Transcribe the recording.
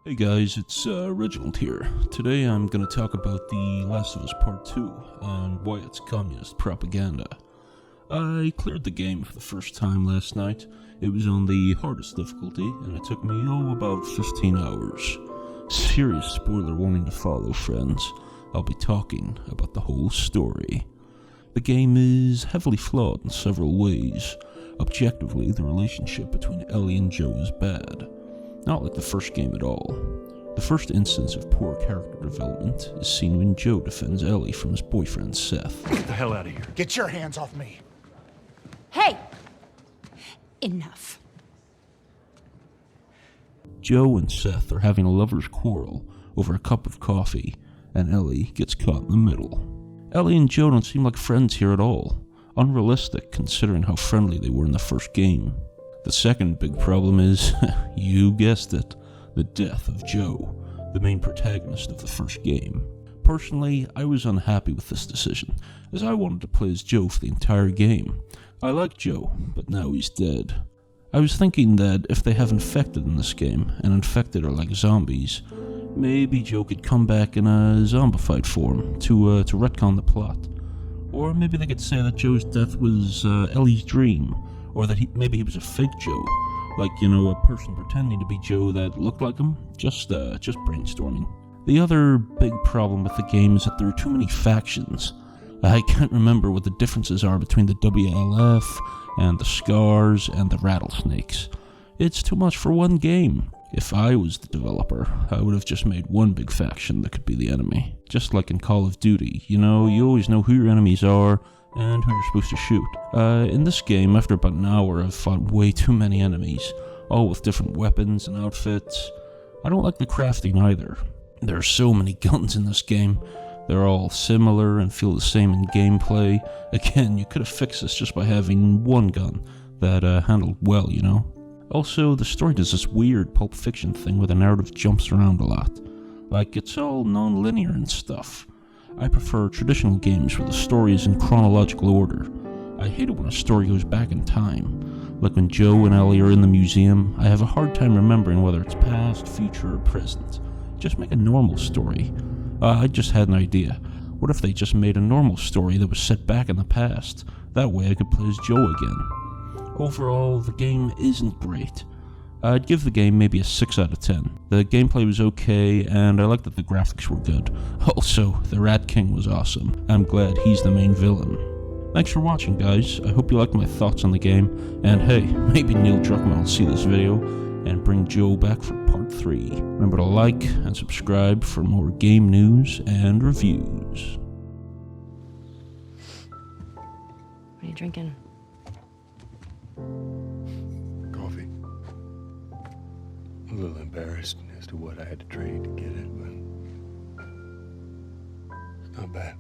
Hey guys, it's Reginald here. Today I'm going to talk about The Last of Us Part 2 and why it's communist propaganda. I cleared the game for the first time last night. It was on the hardest difficulty and it took me, about 15 hours. Serious spoiler warning to follow, friends. I'll be talking about the whole story. The game is heavily flawed in several ways. Objectively, the relationship between Ellie and Joe is bad. Not like the first game at all. The first instance of poor character development is seen when Joe defends Ellie from his boyfriend Seth. Get the hell out of here. Get your hands off me. Hey! Enough. Joe and Seth are having a lover's quarrel over a cup of coffee, and Ellie gets caught in the middle. Ellie and Joe don't seem like friends here at all. Unrealistic considering how friendly they were in the first game. The second big problem is, you guessed it, the death of Joe, the main protagonist of the first game. Personally, I was unhappy with this decision, as I wanted to play as Joe for the entire game. I like Joe, but now he's dead. I was thinking that if they have infected in this game, and infected are like zombies, maybe Joe could come back in a zombified form to retcon the plot. Or maybe they could say that Joe's death was Ellie's dream, or that maybe he was a fake Joe, like, a person pretending to be Joe that looked like him. Just brainstorming. The other big problem with the game is that there are too many factions. I can't remember what the differences are between the WLF, and the Scars, and the Rattlesnakes. It's too much for one game. If I was the developer, I would have just made one big faction that could be the enemy. Just like in Call of Duty, you always know who your enemies are, and who you're supposed to shoot. In this game, after about an hour, I've fought way too many enemies, all with different weapons and outfits. I don't like the crafting either. There are so many guns in this game. They're all similar and feel the same in gameplay. Again, you could have fixed this just by having one gun that handled well, Also, the story does this weird Pulp Fiction thing where the narrative jumps around a lot. Like, it's all non-linear and stuff. I prefer traditional games where the story is in chronological order. I hate it when a story goes back in time. Like when Joe and Ellie are in the museum, I have a hard time remembering whether it's past, future, or present. Just make a normal story. I just had an idea. What if they just made a normal story that was set back in the past? That way I could play as Joe again. Overall, the game isn't great. I'd give the game maybe a 6 out of 10. The gameplay was okay, and I liked that the graphics were good. Also, the Rat King was awesome. I'm glad he's the main villain. Thanks for watching, guys. I hope you liked my thoughts on the game, and hey, maybe Neil Druckmann will see this video and bring Joe back for part 3. Remember to like and subscribe for more game news and reviews. What are you drinking? Coffee. I'm a little embarrassed as to what I had to trade to get it, but it's not bad.